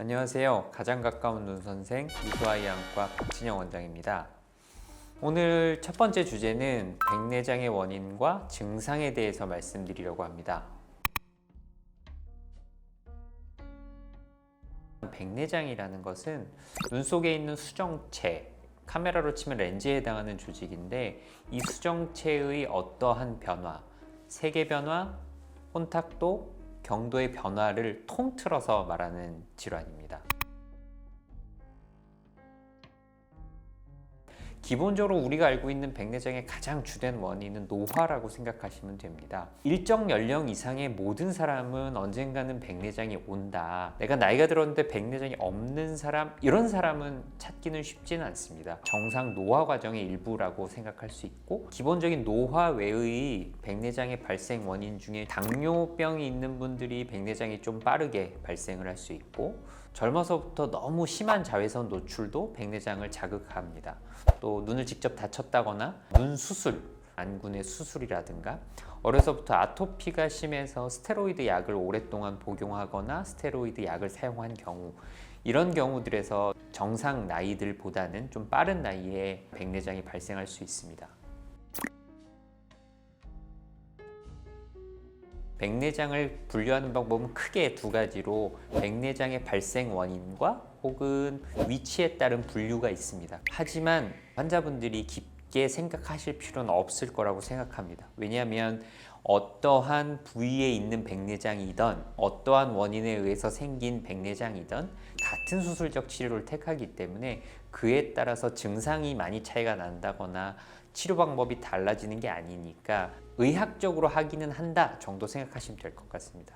안녕하세요. 가장 가까운 눈 선생 이수아이 안과 박진영 원장입니다. 오늘 첫 번째 주제는 백내장의 원인과 증상에 대해서 말씀드리려고 합니다. 백내장이라는 것은 눈 속에 있는 수정체, 카메라로 치면 렌즈에 해당하는 조직인데, 이 수정체의 어떠한 변화, 색의 변화, 혼탁도, 경도의 변화를 통틀어서 말하는 질환입니다. 기본적으로 우리가 알고 있는 백내장의 가장 주된 원인은 노화라고 생각하시면 됩니다. 일정 연령 이상의 모든 사람은 언젠가는 백내장이 온다. 내가 나이가 들었는데 백내장이 없는 사람, 이런 사람은 찾기는 쉽지는 않습니다. 정상 노화 과정의 일부라고 생각할 수 있고, 기본적인 노화 외의 백내장의 발생 원인 중에 당뇨병이 있는 분들이 백내장이 좀 빠르게 발생을 할 수 있고, 젊어서부터 너무 심한 자외선 노출도 백내장을 자극합니다. 또 눈을 직접 다쳤다거나 눈 수술, 안군의 수술이라든가, 어려서부터 아토피가 심해서 스테로이드 약을 오랫동안 복용하거나 스테로이드 약을 사용한 경우, 이런 경우들에서 정상 나이들보다는 좀 빠른 나이에 백내장이 발생할 수 있습니다. 백내장을 분류하는 방법은 크게 두 가지로 백내장의 발생 원인과 혹은 위치에 따른 분류가 있습니다. 하지만 환자분들이 깊게 생각하실 필요는 없을 거라고 생각합니다. 왜냐하면 어떠한 부위에 있는 백내장이든 어떠한 원인에 의해서 생긴 백내장이든 같은 수술적 치료를 택하기 때문에 그에 따라서 증상이 많이 차이가 난다거나 치료 방법이 달라지는 게 아니니까 의학적으로 하기는 한다 정도 생각하시면 될 것 같습니다.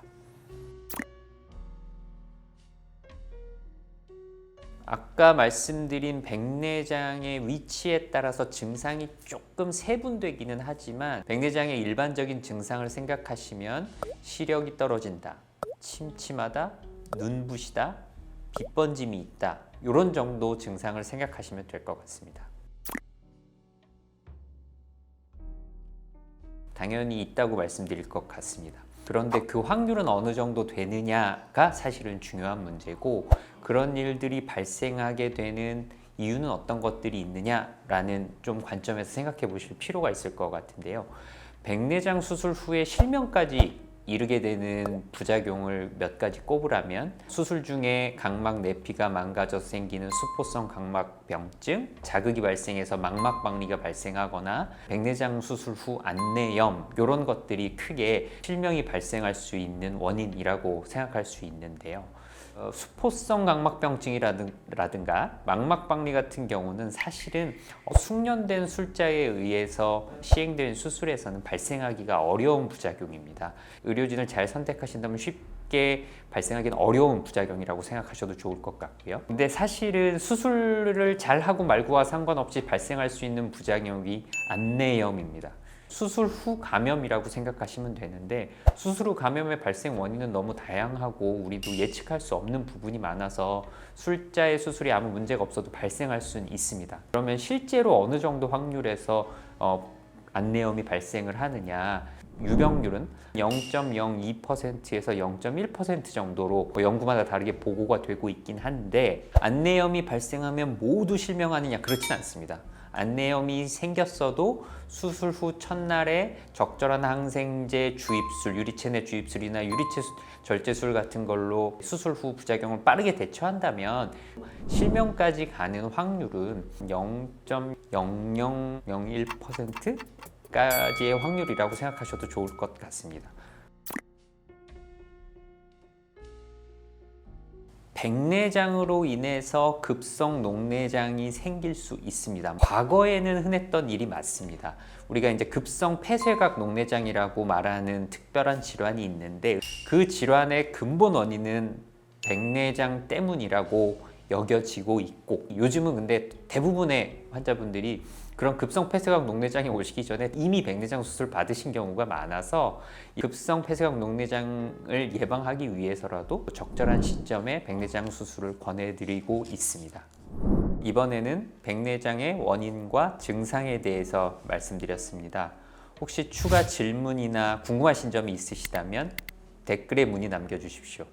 아까 말씀드린 백내장의 위치에 따라서 증상이 조금 세분되기는 하지만, 백내장의 일반적인 증상을 생각하시면 시력이 떨어진다, 침침하다, 눈부시다, 빛번짐이 있다, 이런 정도 증상을 생각하시면 될 것 같습니다. 당연히 있다고 말씀드릴 것 같습니다. 그런데 그 확률은 어느 정도 되느냐가 사실은 중요한 문제고, 그런 일들이 발생하게 되는 이유는 어떤 것들이 있느냐라는 좀 관점에서 생각해 보실 필요가 있을 것 같은데요. 백내장 수술 후에 실명까지 이르게 되는 부작용을 몇 가지 꼽으라면, 수술 중에 각막 내피가 망가져서 생기는 수포성 각막병증, 자극이 발생해서 망막박리가 발생하거나 백내장 수술 후 안내염, 이런 것들이 크게 실명이 발생할 수 있는 원인이라고 생각할 수 있는데요. 수포성 각막병증이라든가 망막박리 같은 경우는 사실은 숙련된 술자에 의해서 시행된 수술에서는 발생하기가 어려운 부작용입니다. 의료진을 잘 선택하신다면 쉽게 발생하기는 어려운 부작용이라고 생각하셔도 좋을 것 같고요. 근데 사실은 수술을 잘 하고 말고와 상관없이 발생할 수 있는 부작용이 안내염입니다. 수술 후 감염이라고 생각하시면 되는데, 수술 후 감염의 발생 원인은 너무 다양하고 우리도 예측할 수 없는 부분이 많아서 술자의 수술이 아무 문제가 없어도 발생할 수는 있습니다. 그러면 실제로 어느 정도 확률에서 안내염이 발생을 하느냐, 유병률은 0.02%에서 0.1% 정도로 연구마다 다르게 보고가 되고 있긴 한데, 안내염이 발생하면 모두 실명하느냐, 그렇진 않습니다. 안내염이 생겼어도 수술 후 첫날에 적절한 항생제 주입술, 유리체내 주입술이나 유리체 절제술 같은 걸로 수술 후 부작용을 빠르게 대처한다면 실명까지 가는 확률은 0.0001%까지의 확률이라고 생각하셔도 좋을 것 같습니다. 백내장으로 인해서 급성 녹내장이 생길 수 있습니다. 과거에는 흔했던 일이 맞습니다. 우리가 이제 급성 폐쇄각 녹내장이라고 말하는 특별한 질환이 있는데, 그 질환의 근본 원인은 백내장 때문이라고 여겨지고 있고, 요즘은 근데 대부분의 환자분들이 그런 급성 폐쇄각 녹내장이 오시기 전에 이미 백내장 수술 받으신 경우가 많아서, 급성 폐쇄각 녹내장을 예방하기 위해서라도 적절한 시점에 백내장 수술을 권해드리고 있습니다. 이번에는 백내장의 원인과 증상에 대해서 말씀드렸습니다. 혹시 추가 질문이나 궁금하신 점이 있으시다면 댓글에 문의 남겨주십시오.